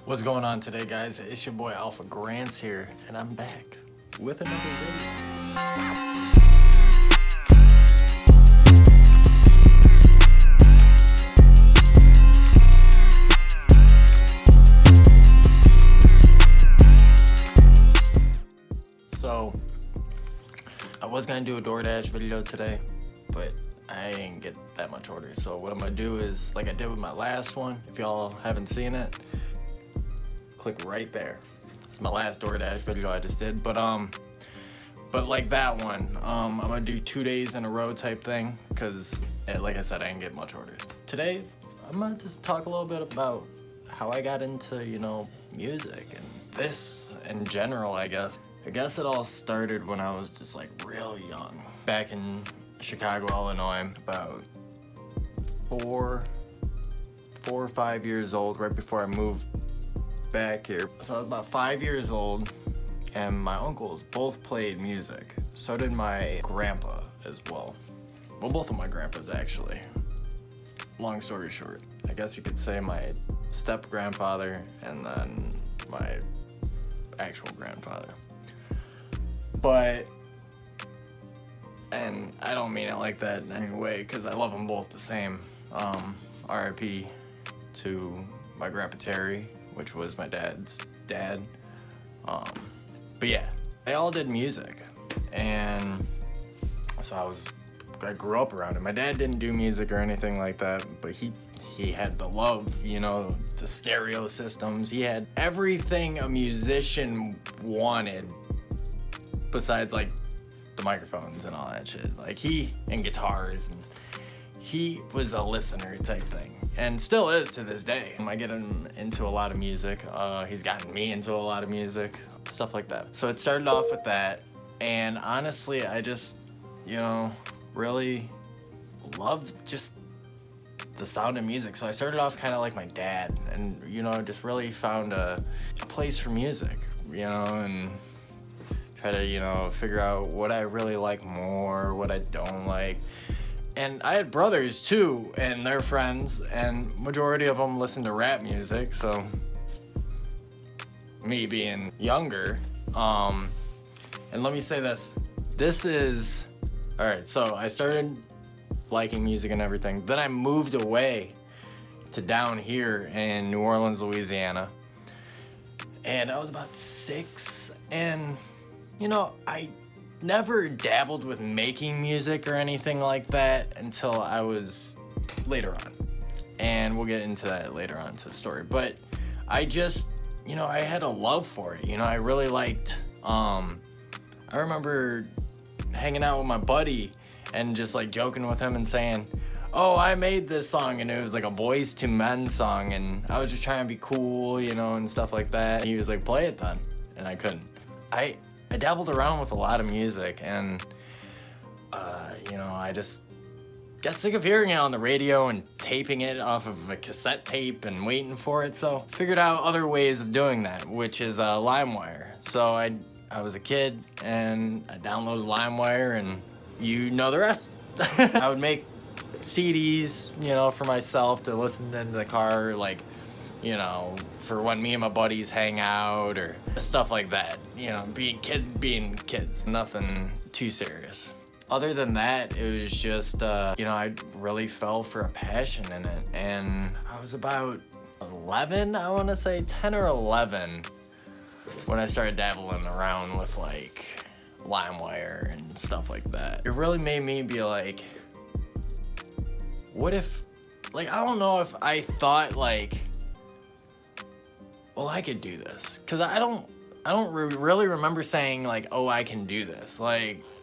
What's going on today, guys? It's your boy Alpha Grants here, and I'm back with another video. So, I was gonna do a DoorDash video today, but I didn't get that much orders. So what I'm gonna do is, like I did with my last one, if y'all haven't seen it, click right there. It's my last DoorDash video I just did, but like that one, I'm gonna do 2 days in a row type thing, because like I said, I didn't get much orders. Today, I'm gonna just talk a little bit about how I got into, music and this in general, I guess. I guess it all started when I was just like real young. Back in Chicago, Illinois, about four or 5 years old, right before I moved back here. So I was about 5 years old, and my uncles both played music. So did my grandpa as well. Well, both of my grandpas actually. Long story short, I guess you could say my step-grandfather and then my actual grandfather. And I don't mean it like that in any way, because I love them both the same. RIP to my grandpa Terry, which was my dad's dad. But yeah, they all did music, and so I grew up around it. My dad didn't do music or anything like that, but he had the love, the stereo systems. He had everything a musician wanted, besides like the microphones and all that shit. And guitars, and he was a listener type thing, and still is to this day. I get him into a lot of music. He's gotten me into a lot of music, stuff like that. So it started off with that, and honestly, I just, really loved just the sound of music. So I started off kind of like my dad, and, just really found a place for music, and try to, figure out what I really like more, what I don't like. And I had brothers too, and their friends, and majority of them listened to rap music, so me being younger, and let me say this is, alright, so I started liking music and everything, then I moved away to down here in New Orleans, Louisiana, and I was about 6, and I never dabbled with making music or anything like that until I was later on. And we'll get into that later on to the story. But I just, I had a love for it. I really liked, I remember hanging out with my buddy and just like joking with him and saying, oh, I made this song, and it was like a Boys to Men song, and I was just trying to be cool, and stuff like that. And he was like, play it then. And I couldn't. I dabbled around with a lot of music, and I just got sick of hearing it on the radio and taping it off of a cassette tape and waiting for it, so figured out other ways of doing that, which is LimeWire. So I was a kid, and I downloaded LimeWire, and you know the rest. I would make CDs, for myself to listen in the car, for when me and my buddies hang out or stuff like that. Being kids, nothing too serious. Other than that, it was just, I really fell for a passion in it. And I was about 11, I want to say 10 or 11, when I started dabbling around with LimeWire and stuff like that. It really made me be like, what if, I don't know if I thought well, I could do this, because I don't really remember saying oh, I can do this.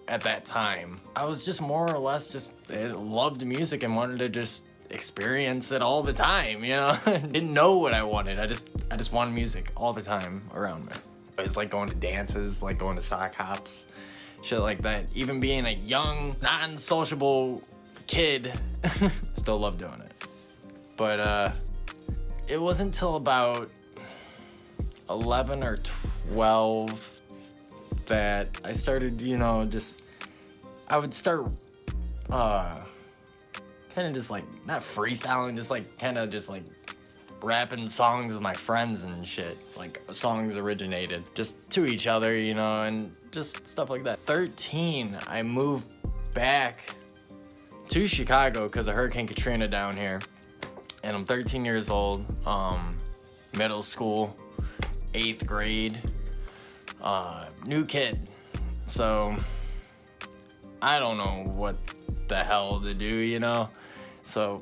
At that time, I was just more or less loved music and wanted to just experience it all the time. Didn't know what I wanted. I just wanted music all the time around me. I was going to dances, going to sock hops, shit like that. Even being a young, non-sociable kid, still love doing it. But it wasn't until about 11 or 12 that I started, I would start kind of just not freestyling, just kind of just rapping songs with my friends and shit. Like, songs originated just to each other, you know, and just stuff like that. 13, I moved back to Chicago because of Hurricane Katrina down here. And I'm 13 years old, middle school, 8th grade, new kid. So, I don't know what the hell to do, you know? So,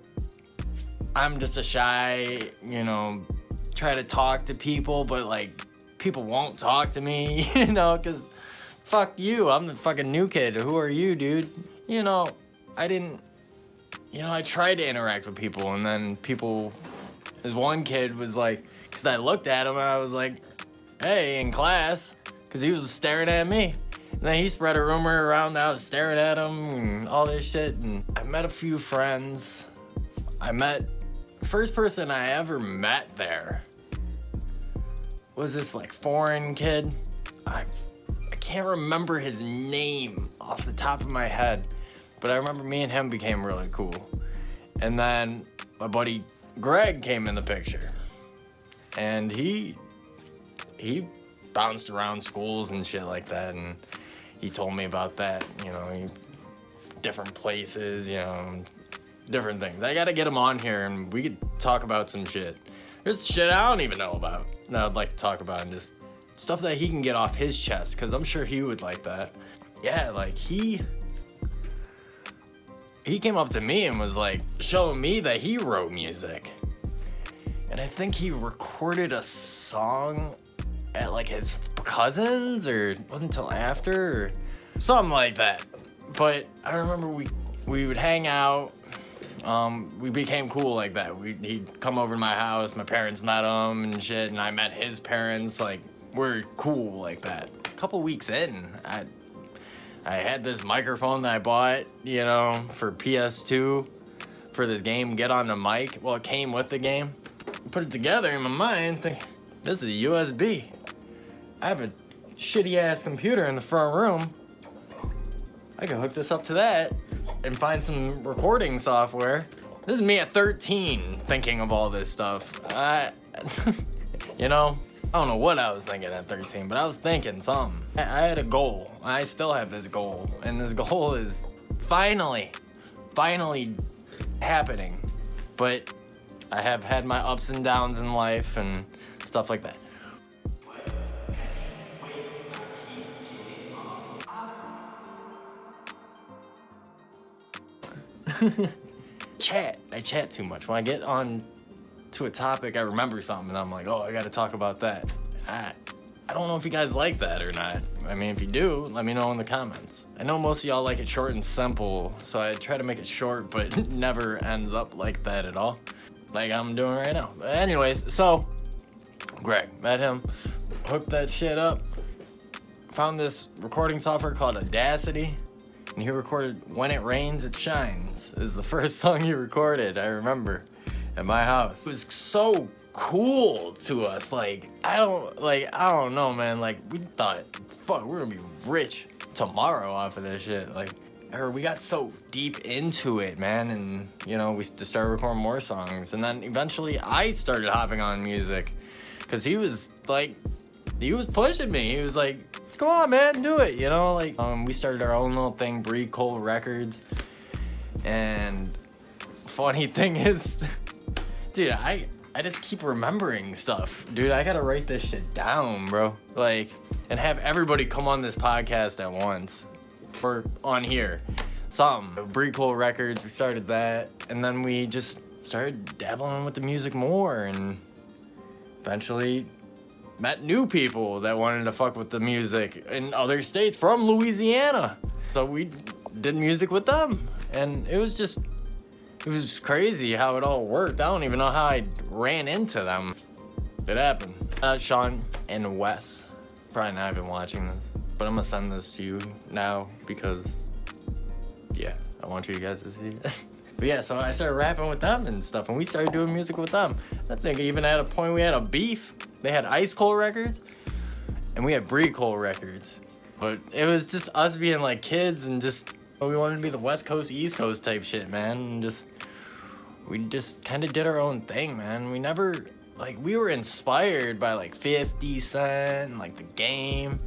I'm just a shy, you know, try to talk to people, but like, people won't talk to me, you know, because fuck you, I'm the fucking new kid. Who are you, dude? You know, I tried to interact with people, and then this one kid was like, because I looked at him and I was like, hey, in class, because he was staring at me. And then he spread a rumor around that I was staring at him and all this shit, and I met a few friends. First person I ever met there was this like foreign kid. I can't remember his name off the top of my head, but I remember me and him became really cool. And then my buddy Greg came in the picture, and he bounced around schools and shit like that, and he told me about that, you know, different places, you know, different things. I gotta get him on here and we could talk about some shit. There's shit I don't even know about that I'd like to talk about, and just stuff that he can get off his chest, because I'm sure he would like that. Yeah, like he came up to me and was like showing me that he wrote music. And I think he recorded a song at like his cousin's, or it wasn't until after, or something like that. But I remember we would hang out. We became cool like that. He'd come over to my house, my parents met him and shit, and I met his parents. Like, we're cool like that. A couple weeks in, I had this microphone that I bought, you know, for PS2, for this game, Get on the Mic. Well, it came with the game. Put it together in my mind, think, this is a USB. I have a shitty ass computer in the front room. I can hook this up to that and find some recording software. This is me at 13 thinking of all this stuff. You know, I don't know what I was thinking at 13, but I was thinking something. I had a goal. I still have this goal, and this goal is finally happening. But I have had my ups and downs in life and stuff like that. I chat too much. When I get on to a topic, I remember something and I'm like, oh, I gotta talk about that. I don't know if you guys like that or not. I mean, if you do, let me know in the comments. I know most of y'all like it short and simple, so I try to make it short, but it never ends up like that at all, like I'm doing right now. But anyways, so Greg, met him, hooked that shit up, found this recording software called Audacity. And he recorded When It Rains, It Shines is the first song he recorded, I remember, at my house. It was so cool to us. Like, I don't know, man. Like, we thought, fuck, we're gonna be rich tomorrow off of this shit. Like, or we got so deep into it, man. And, you know, we just started recording more songs. And then eventually I started hopping on music. Because he was pushing me. He was like, come on, man, do it, you know? Like, we started our own little thing, Breed Cole Records. And funny thing is, dude, I just keep remembering stuff. Dude, I gotta write this shit down, bro. Like, and have everybody come on this podcast at once. Or on here. Something. Breed Cole Records, we started that. And then we just started dabbling with the music more. And eventually met new people that wanted to fuck with the music in other states from Louisiana. So we did music with them. And it was crazy how it all worked. I don't even know how I ran into them. It happened. Sean and Wes, probably not even watching this, but I'm gonna send this to you now because, yeah, I want you guys to see it. But yeah, so I started rapping with them and stuff, and we started doing music with them. I think even at a point we had a beef. They had Ice Cole Records, and we had Breed Cole Records. But it was just us being like kids, and just we wanted to be the West Coast, East Coast type shit, man. And just we just kind of did our own thing, man. We never, like, we were inspired by, like, 50 Cent and, like, The Game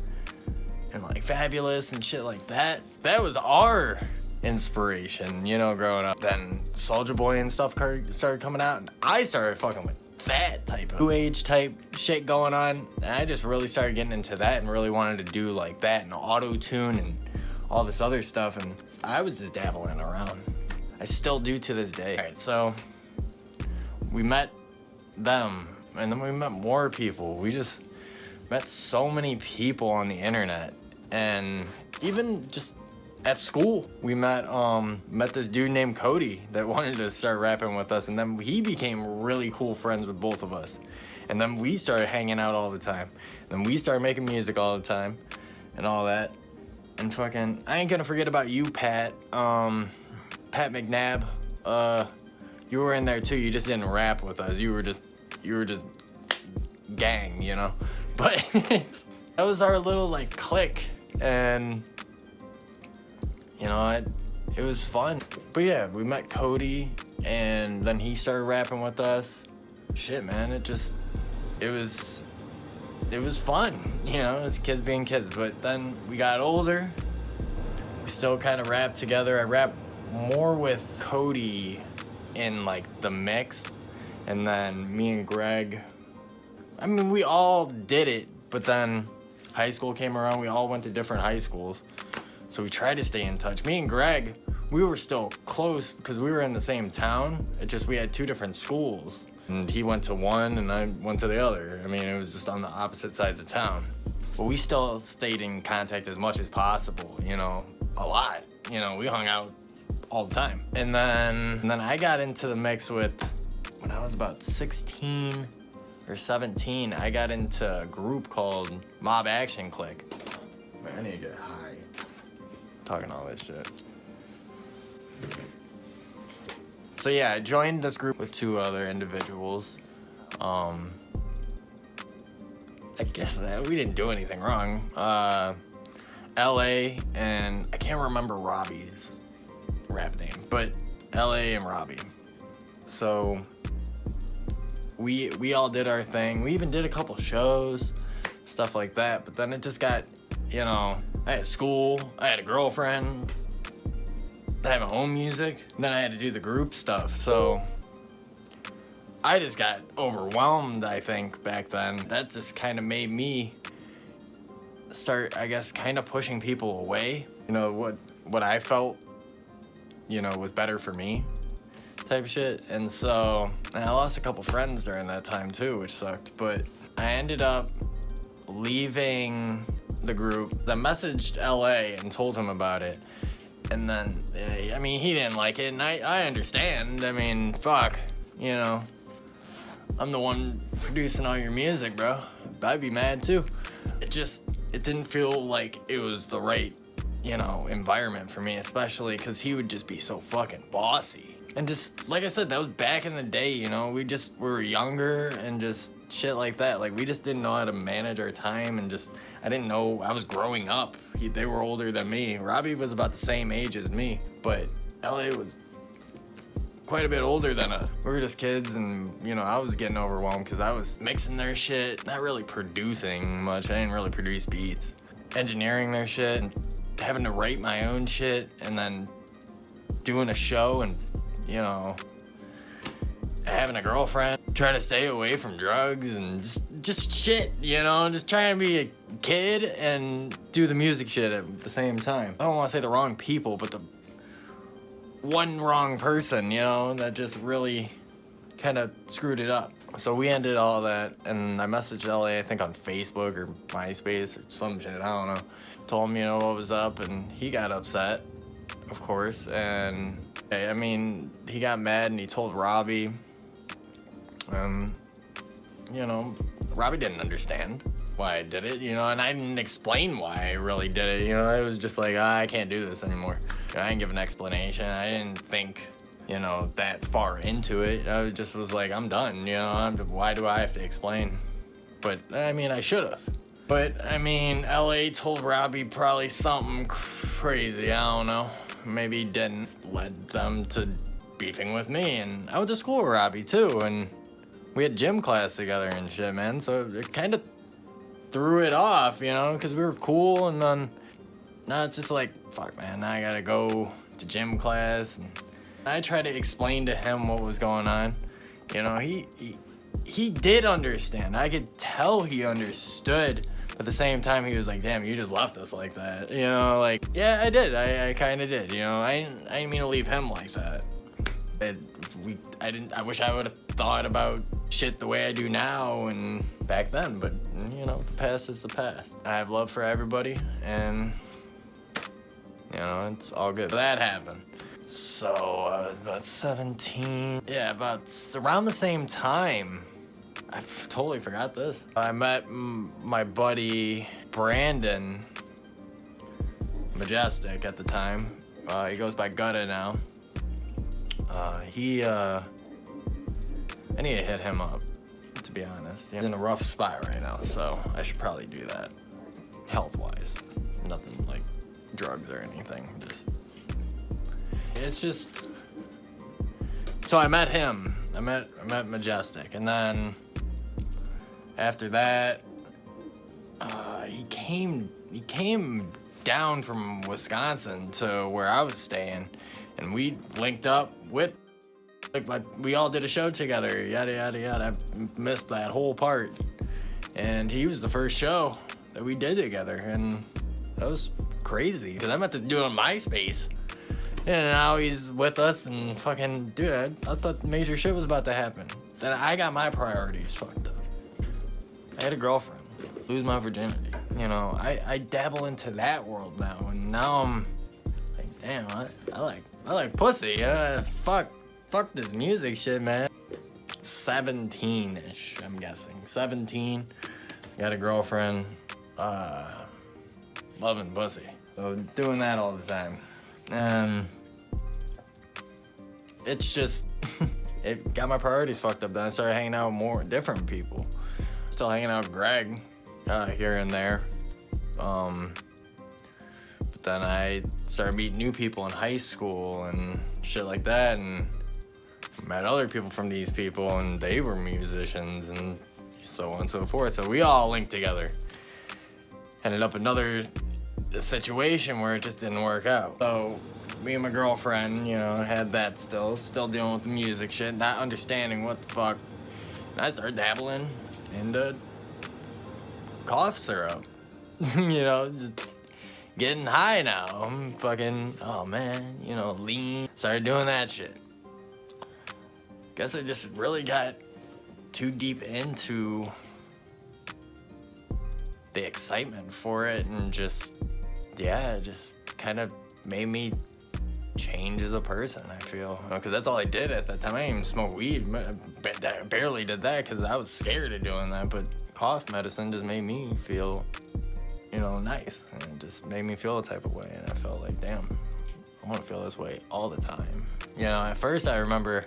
and, like, Fabulous and shit like that. That was our inspiration, you know, growing up. Then Soulja Boy and stuff started coming out, and I started fucking with that type of new age type shit going on. And I just really started getting into that and really wanted to do, like, that and auto-tune and all this other stuff, and I was just dabbling around. I still do to this day. All right, so we met them, and then we met more people. We just met so many people on the internet, and even just at school, we met this dude named Cody that wanted to start rapping with us, and then he became really cool friends with both of us, and then we started hanging out all the time. Then we started making music all the time, and all that. And fucking, I ain't gonna forget about you, Pat. Pat McNabb, you were in there too. You just didn't rap with us. You were just gang, you know. But that was our little like clique, and you know, it was fun. But yeah, we met Cody, and then he started rapping with us. Shit, man, it was fun, you know, as kids being kids. But then we got older. We still kind of rapped together. I rapped more with Cody in like the mix, and then me and Greg, I mean, we all did it, but then high school came around. We all went to different high schools, so we tried to stay in touch. Me and Greg, we were still close because we were in the same town. It's just we had two different schools, and he went to one and I went to the other. I mean, it was just on the opposite sides of town, but we still stayed in contact as much as possible, you know, a lot. You know, we hung out all the time. And then I got into the mix with, when I was about 16 or 17, I got into a group called Mob Action Clique. Man, I need to get high talking all this shit. So yeah, I joined this group with two other individuals. I guess we didn't do anything wrong. LA, and I can't remember Robbie's rap name, but LA and Robbie. So we all did our thing. We even did a couple shows, stuff like that. But then it just got, you know, I had school, I had a girlfriend, I had my own music, and then I had to do the group stuff. So I just got overwhelmed, I think, back then. That just kind of made me start, I guess, kind of pushing people away. You know, what I felt, you know, was better for me type of shit. And so, and I lost a couple friends during that time too, which sucked. But I ended up leaving the group. I messaged LA and told him about it. And then, I mean, he didn't like it, and I understand. I mean, fuck, you know, I'm the one producing all your music, bro. I'd be mad too. It didn't feel like it was the right, you know, environment for me, especially because he would just be so fucking bossy. And just, like I said, that was back in the day, you know, we were younger and just shit like that. Like, we just didn't know how to manage our time, and just, I didn't know, I was growing up. They were older than me. Robbie was about the same age as me, but LA was quite a bit older than us. We were just kids, and, you know, I was getting overwhelmed because I was mixing their shit, not really producing much. I didn't really produce beats. Engineering their shit, and having to write my own shit, and then doing a show, and, you know, having a girlfriend, trying to stay away from drugs, and just shit, you know, just trying to be a kid and do the music shit at the same time. I don't want to say the wrong people, but the one wrong person, you know, that just really kind of screwed it up. So we ended all that, and I messaged LA, I think on Facebook or MySpace or some shit, I don't know. Told him, you know, what was up, and he got upset, of course, and I mean, he got mad and he told Robbie. You know, Robbie didn't understand why I did it, you know, and I didn't explain why I really did it, you know. It was just like, I can't do this anymore. I didn't give an explanation. I didn't think, you know, that far into it. I just was like, I'm done, you know, why do I have to explain? But, I mean, I should have. But, I mean, LA told Robbie probably something crazy, I don't know. Maybe he didn't, led them to beefing with me, and I went to school with Robbie too, and we had gym class together and shit, man. So it kind of threw it off, you know, because we were cool, and then now it's just like, fuck, man, now I gotta go to gym class. And I tried to explain to him what was going on. You know, he did understand. I could tell he understood. At the same time, he was like, damn, you just left us like that. You know, like, yeah, I did. I kind of did. You know, I didn't mean to leave him like that. I wish I would have thought about shit the way I do now and back then. But, you know, the past is the past. I have love for everybody, and, you know, it's all good. That happened. So, about 17. Yeah, about around the same time. I totally forgot this. I met my buddy Brandon Majestic at the time. He goes by Gutta now. I need to hit him up, to be honest. He's in a rough spot right now, so I should probably do that, health-wise. Nothing like drugs or anything. It's just. So I met him. I met Majestic, and then after that, he came down from Wisconsin to where I was staying, and we linked up with, like we all did a show together, yada yada yada. I missed that whole part, and he was the first show that we did together, and that was crazy because I meant to do it on MySpace. And now he's with us, and fucking, dude, I thought major shit was about to happen. Then I got my priorities fucked up. I had a girlfriend, lose my virginity. You know, I dabble into that world now, and now I'm like, damn, I like pussy. Fuck this music shit, man. 17-ish, I'm guessing. 17, got a girlfriend, loving pussy. So doing that all the time. It's just, it got my priorities fucked up. Then I started hanging out with more different people. Still hanging out with Greg, here and there. But then I started meeting new people in high school and shit like that, and met other people from these people, and they were musicians, and so on and so forth. So we all linked together. Ended up another situation where it just didn't work out. So me and my girlfriend, you know, had that still dealing with the music shit, not understanding what the fuck. And I started dabbling into cough syrup. You know, just getting high now. I'm fucking, oh man, you know, lean. Started doing that shit. Guess I just really got too deep into the excitement for it, and just, yeah, it just kind of made me change as a person, I feel. Because that's all I did at that time. I didn't even smoke weed. I barely did that because I was scared of doing that. But cough medicine just made me feel, you know, nice. And it just made me feel a type of way. And I felt like, damn, I want to feel this way all the time. You know, at first I remember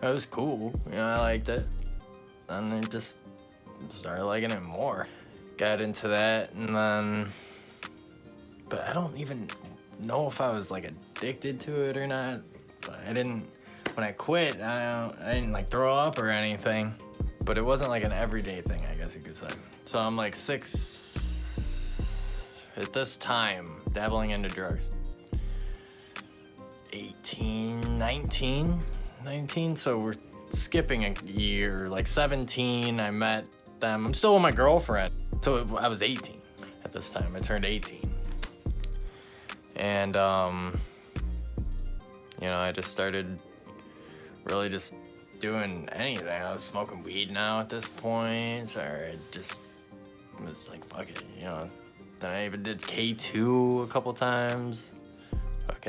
it was cool. You know, I liked it. Then I just started liking it more. Got into that, and then, but I don't even know if I was like addicted to it or not. But I didn't, when I quit, I didn't like throw up or anything, but it wasn't like an everyday thing, I guess you could say. So I'm like 6 at this time, dabbling into drugs. 18, 19, so we're skipping a year. Like 17, I met them. I'm still with my girlfriend. So I was 18 at this time. I turned 18. And, you know, I just started really just doing anything. I was smoking weed now at this point. So I just was like, fuck it, you know. Then I even did K2 a couple times. But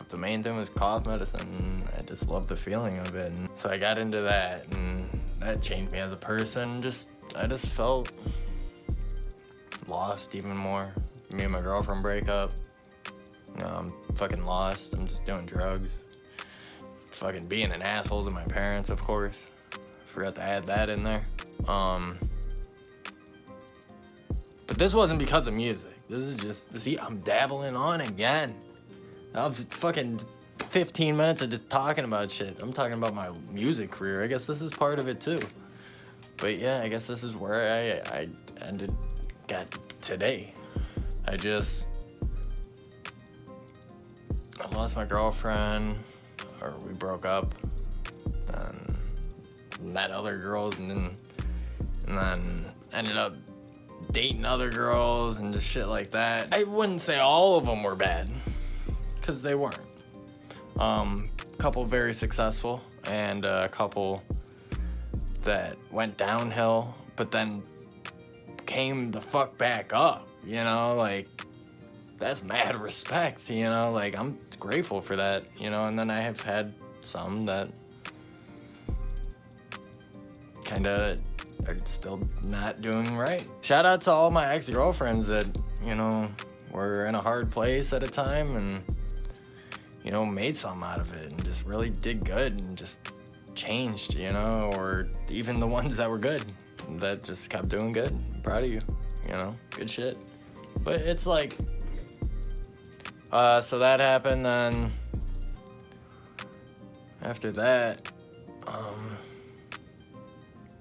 the main thing was cough medicine. I just loved the feeling of it. And so I got into that, and that changed me as a person. I just felt lost even more. Me and my girlfriend break up. You know, I'm fucking lost. I'm just doing drugs. Fucking being an asshole to my parents, of course. Forgot to add that in there. But this wasn't because of music. This is just, see, I'm dabbling on again. I was fucking 15 minutes of just talking about shit. I'm talking about my music career. I guess this is part of it too. But yeah, I guess this is where I got today. I lost my girlfriend, or we broke up, and met other girls, and then ended up dating other girls and just shit like that. I wouldn't say all of them were bad, because they weren't. Couple very successful, and a couple that went downhill, but then came the fuck back up, you know, like, that's mad respect, you know, like, I'm grateful for that, you know. And then I have had some that kinda are still not doing right. Shout out to all my ex-girlfriends that, you know, were in a hard place at a time and, you know, made something out of it and just really did good and just changed, you know, or even the ones that were good that just kept doing good. I'm proud of you, you know, good shit. But it's like, so that happened. Then after that,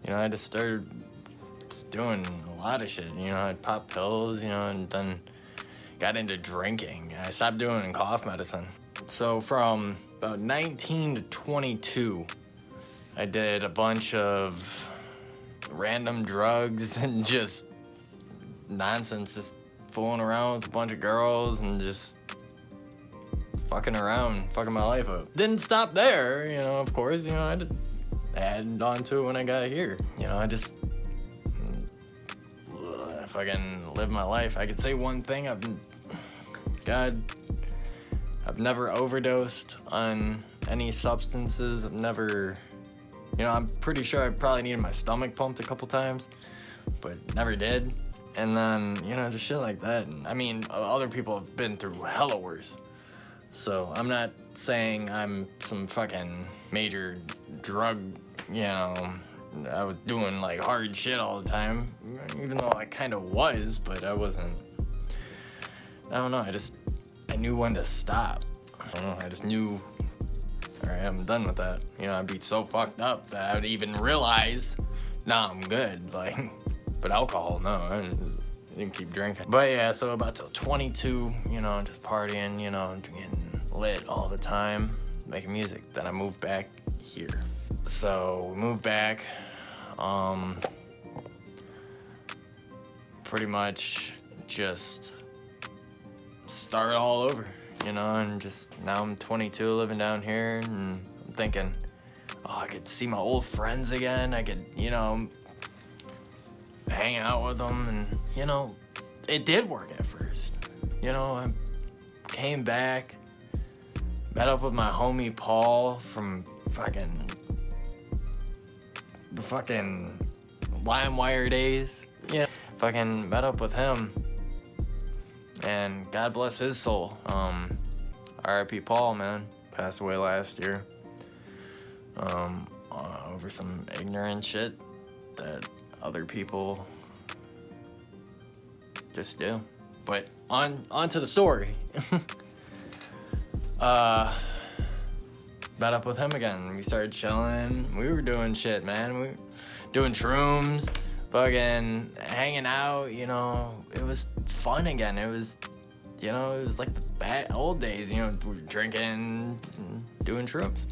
you know, I just started doing a lot of shit, you know. I'd pop pills, you know, and then got into drinking. I stopped doing cough medicine. So from about 19 to 22, I did a bunch of random drugs and just nonsense, just fooling around with a bunch of girls and just fucking around, fucking my life up. Didn't stop there, you know, of course, you know, I just added on to it when I got here. You know, I just fucking live my life. I could say one thing, I've never overdosed on any substances. I've never, you know, I'm pretty sure I probably needed my stomach pumped a couple times, but never did. And then, you know, just shit like that. And I mean, other people have been through hella worse. So I'm not saying I'm some fucking major drug, you know, I was doing like hard shit all the time, even though I kind of was, but I wasn't. I don't know, I knew when to stop. I don't know, I just knew, all right, I'm done with that. You know, I'd be so fucked up that I would even realize, nah, I'm good. Like, but alcohol, no, I didn't keep drinking. But yeah, so about till 22, you know, just partying, you know, getting lit all the time, making music. Then I moved back here. So we moved back, pretty much just start all over, you know, and just now I'm 22 living down here, and I'm thinking, oh, I could see my old friends again. I could, you know, hang out with them, and, you know, it did work at first. You know, I came back, met up with my homie Paul from the fucking LimeWire days. Yeah, fucking met up with him, and God bless his soul. R.I.P. Paul, man, passed away last year. Over some ignorant shit that other people just do. But on to the story. Met up with him again. We started chilling. We were doing shit, man. We were doing shrooms, fucking hanging out, you know. It was fun again. It was, you know, it was like the bad old days, you know, we were drinking and doing shrooms.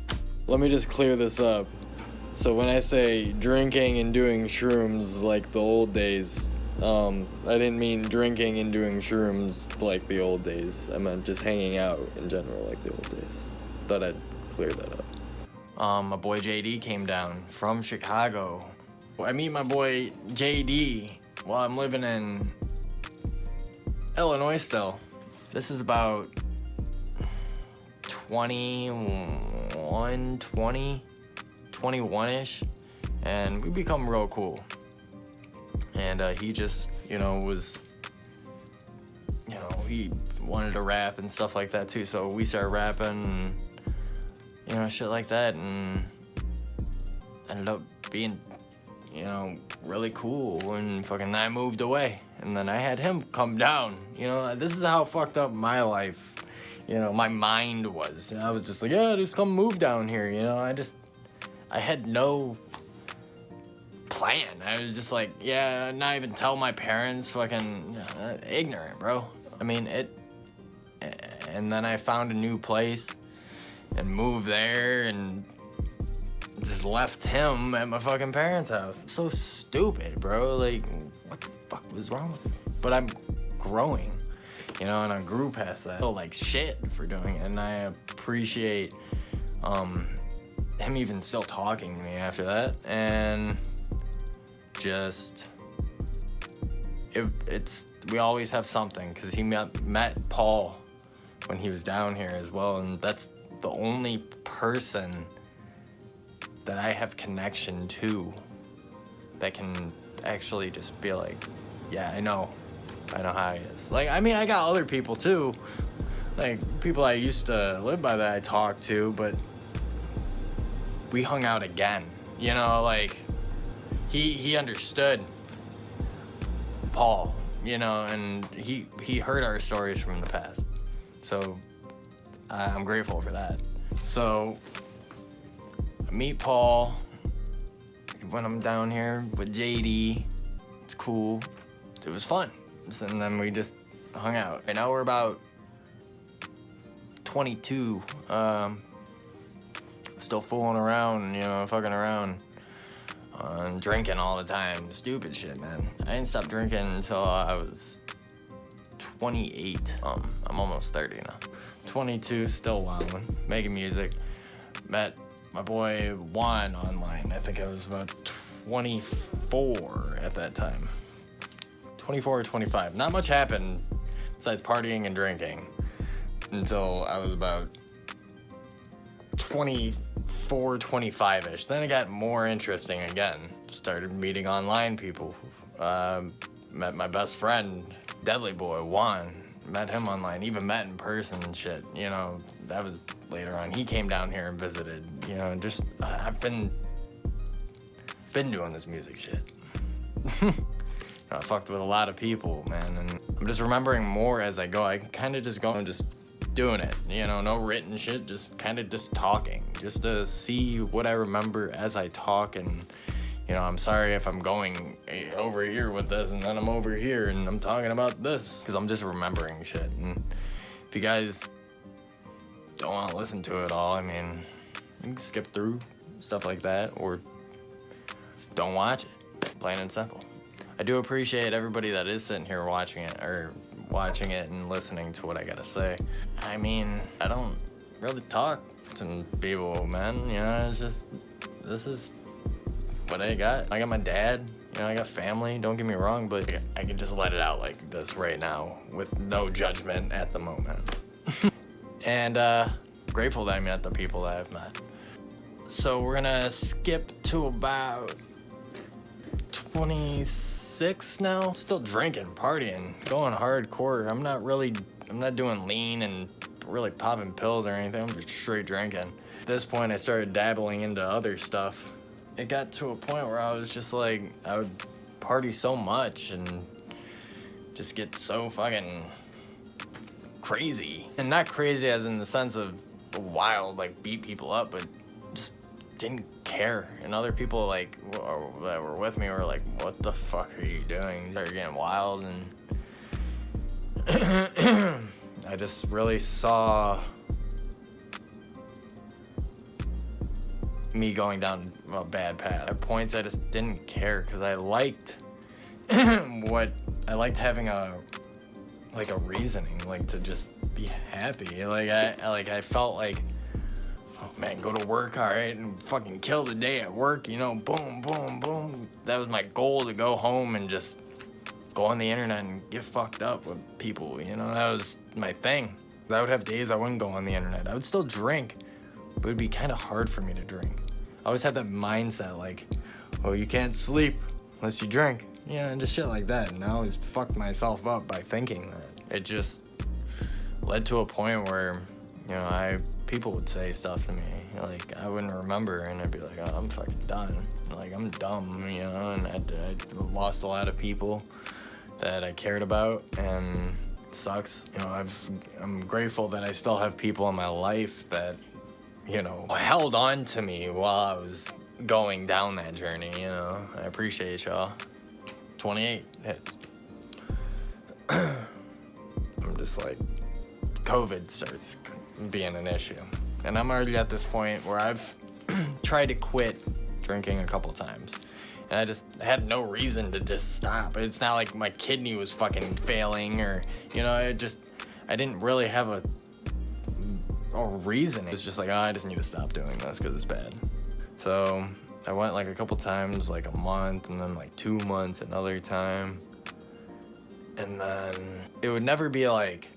Let me just clear this up. So when I say drinking and doing shrooms like the old days, I didn't mean drinking and doing shrooms like the old days. I meant just hanging out in general like the old days. Thought I'd clear that up. My boy JD came down from Chicago. I meet my boy JD while I'm living in Illinois still. This is about 21-ish, and we become real cool. And he just, you know, was, you know, he wanted to rap and stuff like that too, so we started rapping and, you know, shit like that, and ended up being, you know, really cool. And fucking I moved away, and then I had him come down. You know, this is how fucked up my life you know, my mind was. I was just like, yeah, just come move down here, you know. I had no plan. I was just like, yeah, not even tell my parents, fucking ignorant, bro. I mean, and then I found a new place and moved there and just left him at my fucking parents' house. So stupid, bro. Like, what the fuck was wrong with me? But I'm growing, you know, and I grew past that. I feel like shit for doing it, and I appreciate him even still talking to me after that, and just we always have something, because he met Paul when he was down here as well, and that's the only person that I have connection to that can actually just be like, yeah, I know how he is. Like, I mean, I got other people too, like people I used to live by that I talked to, but we hung out again, you know, like he understood Paul, you know, and he heard our stories from the past, so I'm grateful for that. So I meet Paul when I'm down here with JD. It's cool. It was fun. And then we just hung out. And now we're about 22. Still fooling around, you know, fucking around. And drinking all the time. Stupid shit, man. I didn't stop drinking until I was 28. I'm almost 30 now. 22, still wildin', making music. Met my boy Juan online. I think I was about 24 at that time. 24 or 25. Not much happened besides partying and drinking until I was about 24, 25-ish. Then it got more interesting again. Started meeting online people. Met my best friend, Deadly Boy, Juan. Met him online, even met in person and shit, you know. That was later on. He came down here and visited, you know, and just I've been doing this music shit. I fucked with a lot of people, man, and I'm just remembering more as I go. I kind of just go and just doing it, you know, no written shit, just kind of just talking, just to see what I remember as I talk. And you know, I'm sorry if I'm going over here with this and then I'm over here and I'm talking about this, because I'm just remembering shit. And if you guys don't want to listen to it all, I mean, you can skip through stuff like that or don't watch it, plain and simple. I do appreciate everybody that is sitting here watching it and listening to what I gotta say. I mean, I don't really talk to people, man, you know, it's just, this is what I got. I got my dad, you know, I got family, don't get me wrong, but I can just let it out like this right now with no judgment at the moment. And grateful that I met the people that I've met. So we're gonna skip to about 26 now. Still drinking, partying, going hardcore. I'm not doing lean and really popping pills or anything. I'm just straight drinking. At this point, I started dabbling into other stuff. It got to a point where I was just like, I would party so much and just get so fucking crazy. And not crazy as in the sense of wild, like beat people up, but just didn't care. And other people like that were with me were like, what the fuck are you doing? They're getting wild. And I just really saw me going down a bad path. At points I just didn't care, because I liked having a reasoning, like to just be happy. Like I felt like, oh man, go to work, all right, and fucking kill the day at work, you know, boom, boom, boom. That was my goal, to go home and just go on the internet and get fucked up with people, you know, that was my thing. I would have days I wouldn't go on the internet. I would still drink, but it'd be kind of hard for me to drink. I always had that mindset like, oh, you can't sleep unless you drink, you know, and just shit like that. And I always fucked myself up by thinking that. It just led to a point where, you know, people would say stuff to me, like I wouldn't remember, and I'd be like, oh, I'm fucking done. Like, I'm dumb, you know, and I lost a lot of people that I cared about, and sucks. You know, I'm grateful that I still have people in my life that, you know, held on to me while I was going down that journey, you know. I appreciate y'all. 28 hits. I'm just like, COVID starts being an issue. And I'm already at this point where I've tried to quit drinking a couple times. And I just had no reason to just stop. It's not like my kidney was fucking failing or, you know, I didn't really have a reason. It's just like, oh, I just need to stop doing this because it's bad. So I went like a couple times, like a month, and then like 2 months another time. And then it would never be like,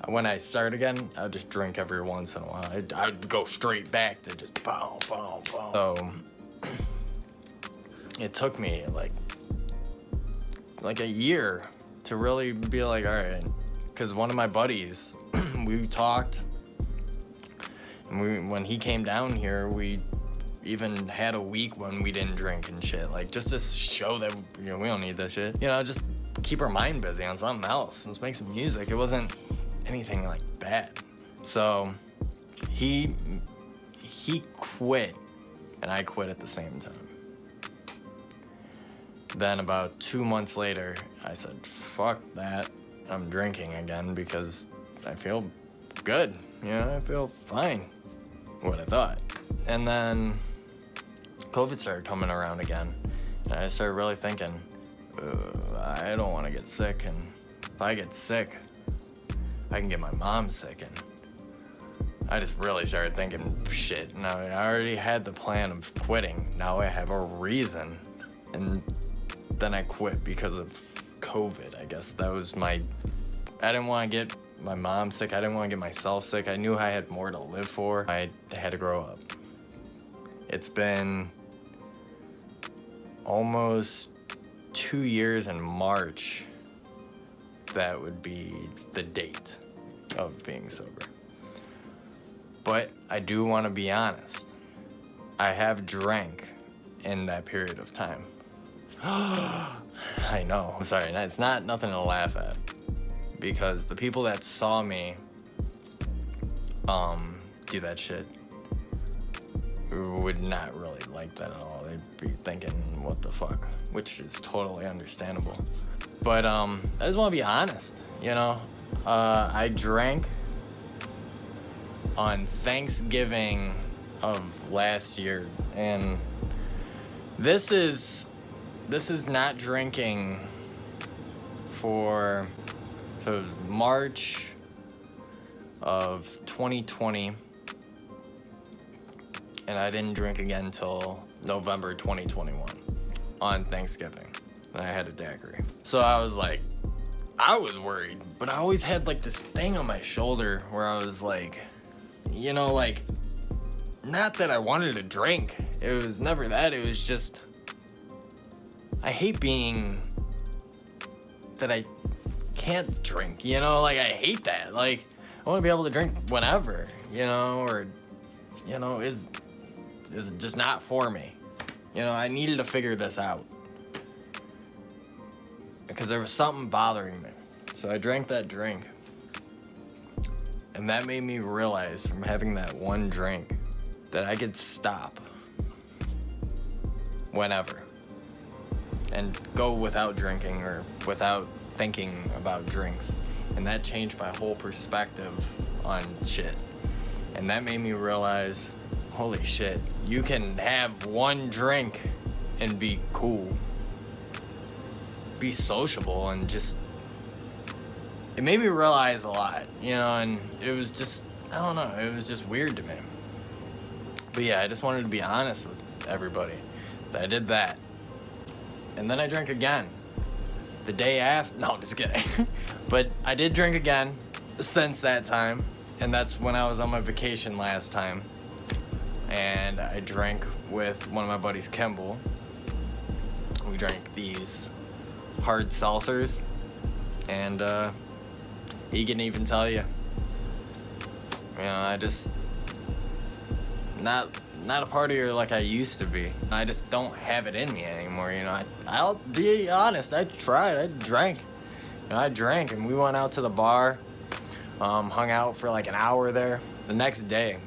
when I start again, I'd just drink every once in a while. I'd go straight back to just boom, boom, boom. So it took me like a year to really be like, all right, because one of my buddies, we talked, and when he came down here, we even had a week when we didn't drink and shit, like just to show that, you know, we don't need this shit, you know, just keep our mind busy on something else. Let's make some music. It wasn't anything like bad. So he quit and I quit at the same time. Then about 2 months later, I said, fuck that. I'm drinking again because I feel good. You know, I feel fine. What I thought. And then COVID started coming around again. And I started really thinking, I don't want to get sick. And if I get sick, I can get my mom sick. And I just really started thinking, shit. Now I already had the plan of quitting. Now I have a reason. And then I quit because of COVID. I guess that was I didn't want to get my mom sick. I didn't want to get myself sick. I knew I had more to live for. I had to grow up. It's been almost 2 years in March. That would be the date of being sober. But I do want to be honest. I have drank in that period of time. I know, I'm sorry, it's nothing to laugh at, because the people that saw me do that shit would not really like that at all. They'd be thinking, what the fuck, which is totally understandable. But I just want to be honest, you know. I drank on Thanksgiving of last year, and this is not drinking so it was March of 2020, and I didn't drink again until November 2021 on Thanksgiving. And I had a daiquiri. So I was worried, but I always had like this thing on my shoulder where I was like, you know, like, not that I wanted to drink. It was never that. It was just, I hate being that I can't drink, you know, like I hate that. Like, I want to be able to drink whenever, you know, or, you know, is just not for me. You know, I needed to figure this out because there was something bothering me. So I drank that drink, and that made me realize from having that one drink that I could stop whenever and go without drinking or without thinking about drinks. And that changed my whole perspective on shit. And that made me realize, holy shit, you can have one drink and be cool, be sociable, and just, it made me realize a lot, you know. And it was just, I don't know, it was just weird to me. But yeah, I just wanted to be honest with everybody that I did that. And then I drank again the day after. No, I'm just kidding. But I did drink again since that time. And that's when I was on my vacation last time. And I drank with one of my buddies, Kimball. We drank these hard seltzers. And he can even tell you. You know, I just, not a partier like I used to be. I just don't have it in me anymore, you know. I'll be honest, I tried, I drank, And I drank, and we went out to the bar, hung out for like an hour there. The next day,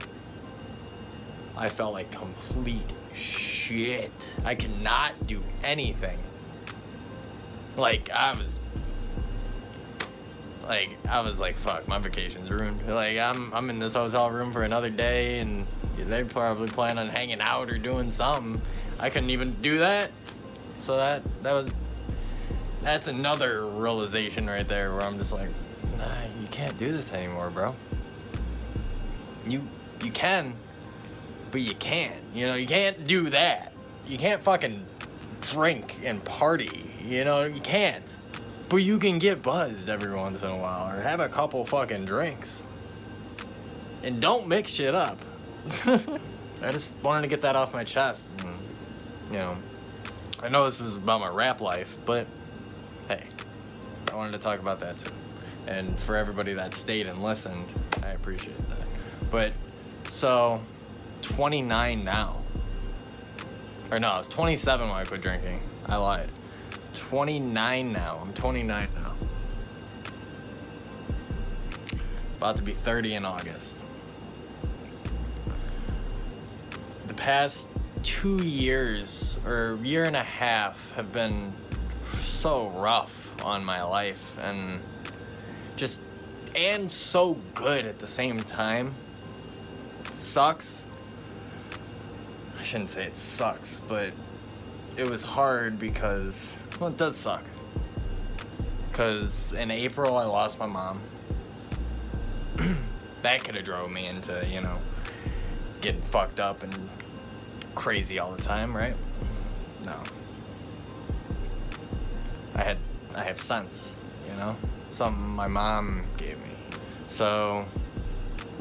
I felt like complete shit. I could not do anything. Like, I was like, fuck, my vacation's ruined. Like, I'm in this hotel room for another day, and they probably plan on hanging out or doing something. I couldn't even do that. So that's another realization right there where I'm just like, nah, you can't do this anymore, bro. You can, but you can't. You know, you can't do that. You can't fucking drink and party. You know, you can't. But you can get buzzed every once in a while or have a couple fucking drinks. And don't mix shit up. I just wanted to get that off my chest. And, you know, I know this was about my rap life, but hey, I wanted to talk about that too. And for everybody that stayed and listened, I appreciate that. But, so, 29 now. Or no, I was 27 when I quit drinking. I lied. 29 now. I'm 29 now. About to be 30 in August. The past 2 years or year and a half have been so rough on my life and so good at the same time. It sucks. I shouldn't say it sucks, but it was hard because, well, it does suck. Because in April, I lost my mom. That could have drove me into, you know, getting fucked up and crazy all the time, right? No. I have sense, you know? Something my mom gave me. So,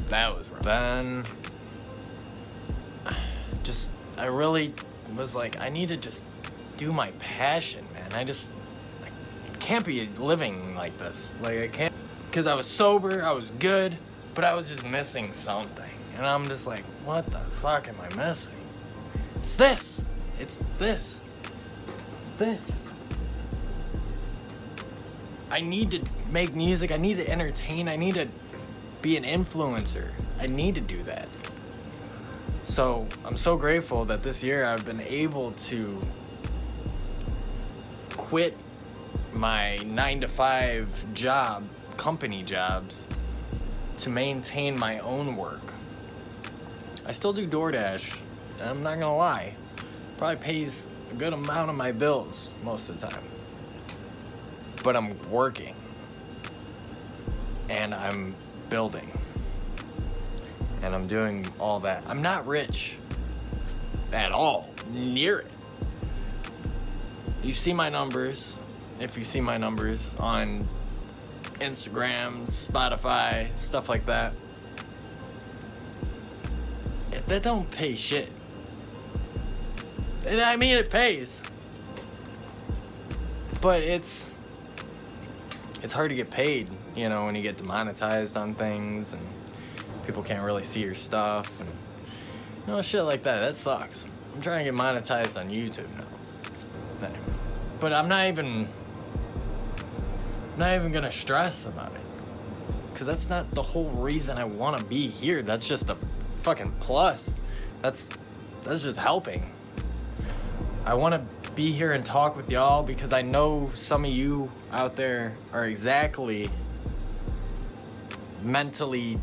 that was rough. Then, I really was like, I need to just do my passion, man. I can't be living like this. Like, I can't, because I was sober, I was good, but I was just missing something. And I'm just like, what the fuck am I missing? It's this. It's this. It's this. I need to make music. I need to entertain. I need to be an influencer. I need to do that. So I'm so grateful that this year I've been able to quit my 9-to-5 job, company jobs, to maintain my own work. I still do DoorDash, and I'm not gonna lie, probably pays a good amount of my bills most of the time. But I'm working, and I'm building, and I'm doing all that. I'm not rich at all, near it. You see my numbers, if you see my numbers on Instagram, Spotify, stuff like that. That don't pay shit. And I mean, it pays. But it's hard to get paid, you know, when you get demonetized on things and people can't really see your stuff and, you know, shit like that. That sucks. I'm trying to get monetized on YouTube now. But I'm not even gonna stress about it. Because that's not the whole reason I want to be here. That's just a fucking plus. That's just helping. I want to be here and talk with y'all because I know some of you out there are exactly mentally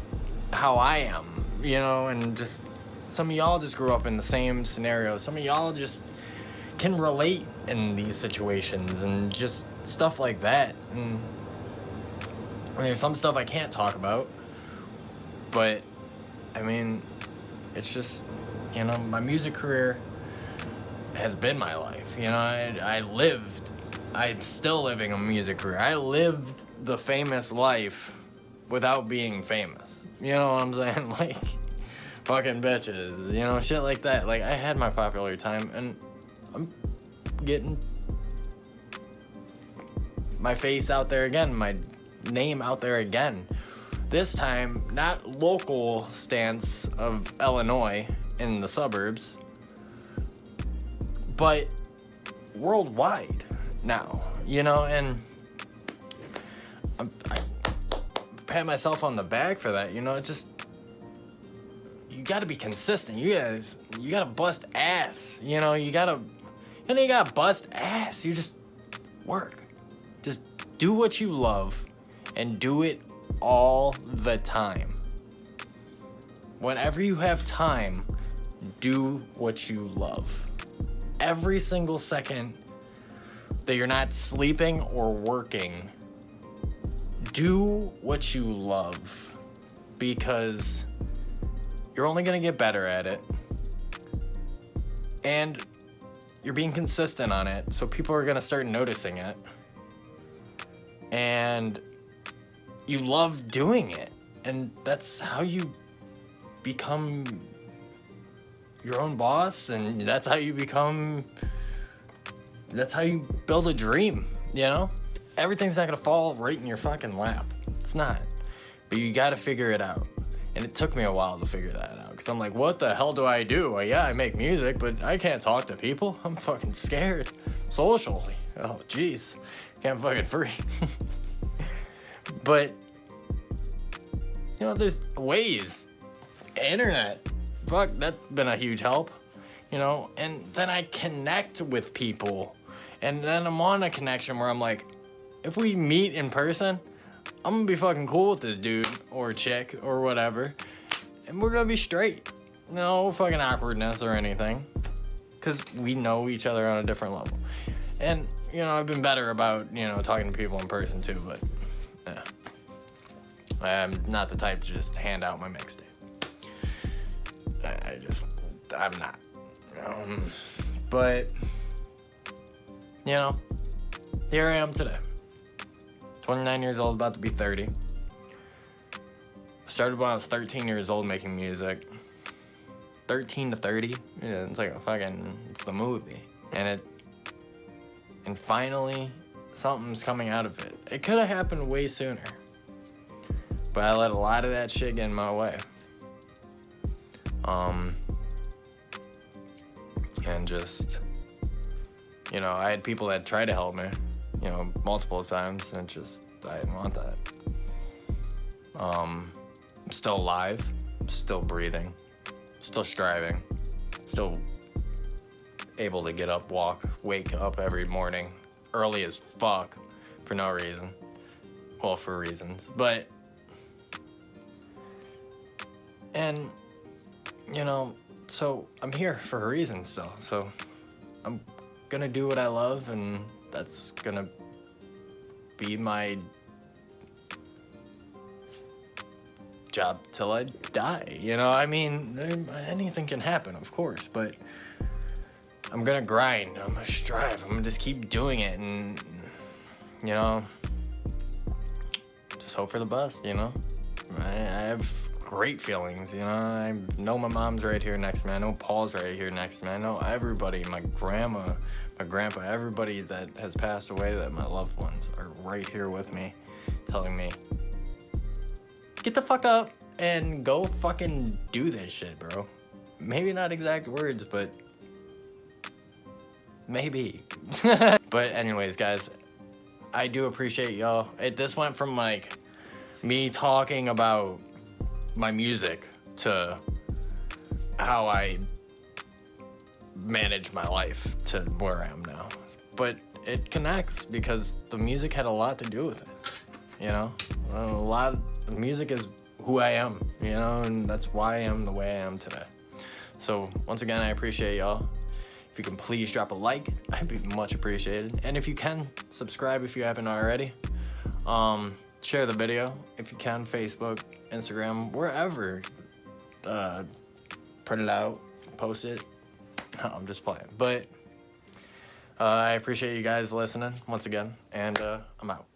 how I am, you know, and just some of y'all just grew up in the same scenario. Some of y'all just can relate in these situations and just stuff like that. And there's some stuff I can't talk about, but I mean, it's just, you know, my music career has been my life. You know, I'm still living a music career. I lived the famous life without being famous. You know what I'm saying? Like, fucking bitches, you know, shit like that. Like, I had my popular time, and I'm getting my face out there again, my name out there again. This time, not local stance of Illinois in the suburbs, but worldwide now, you know, and I pat myself on the back for that, you know. It's just, you gotta be consistent. You gotta bust ass, you know. You gotta bust ass. You just work. Just do what you love and do it all the time. Whenever you have time, do what you love. Every single second that you're not sleeping or working, do what you love, because you're only gonna get better at it, and you're being consistent on it, so people are gonna start noticing it, and you love doing it, and that's how you become your own boss, and that's how you build a dream, you know? Everything's not gonna fall right in your fucking lap. It's not. But you gotta figure it out. And it took me a while to figure that out, because I'm like, what the hell do I do? Well, yeah, I make music, but I can't talk to people. I'm fucking scared. Socially. Oh, jeez. Can't fucking free. But, you know, there's ways. Internet. Fuck, that's been a huge help. You know, and then I connect with people. And then I'm on a connection where I'm like, if we meet in person, I'm gonna be fucking cool with this dude or chick or whatever, and we're gonna be straight. No fucking awkwardness or anything, because we know each other on a different level. And, you know, I've been better about, you know, talking to people in person too, but yeah. I'm not the type to just hand out my mixtape. I'm not. But, you know, here I am today. 29 years old, about to be 30. I started when I was 13 years old making music. 13 to 30, yeah, it's like it's the movie. And finally, something's coming out of it. It could have happened way sooner, but I let a lot of that shit get in my way. And just, you know, I had people that tried to help me, you know, multiple times, and just, I didn't want that. I'm still alive, still breathing, still striving, still able to get up, wake up every morning, early as fuck, for no reason. Well, for reasons, but, and, you know, so I'm here for a reason still, so I'm gonna do what I love, and that's gonna be my job till I die, you know? I mean, anything can happen, of course, but I'm gonna grind, I'm gonna strive, I'm gonna just keep doing it, and, you know, just hope for the best, you know? I have great feelings, you know? I know my mom's right here next to me, I know Paul's right here next to me, I know everybody, my grandma, my grandpa, everybody that has passed away, that my loved ones are right here with me, telling me, get the fuck up and go fucking do this shit, bro. Maybe not exact words, but maybe. But anyways, guys, I do appreciate y'all. This went from like me talking about my music to how I manage my life to where I am now. But it connects because the music had a lot to do with it, you know? The music is who I am, you know, and that's why I am the way I am today. So once again, I appreciate y'all. If you can please drop a like, I'd be much appreciated. And if you can, subscribe if you haven't already. Share the video if you can, Facebook, Instagram, wherever. Print it out, post it. No, I'm just playing. But I appreciate you guys listening once again, and I'm out.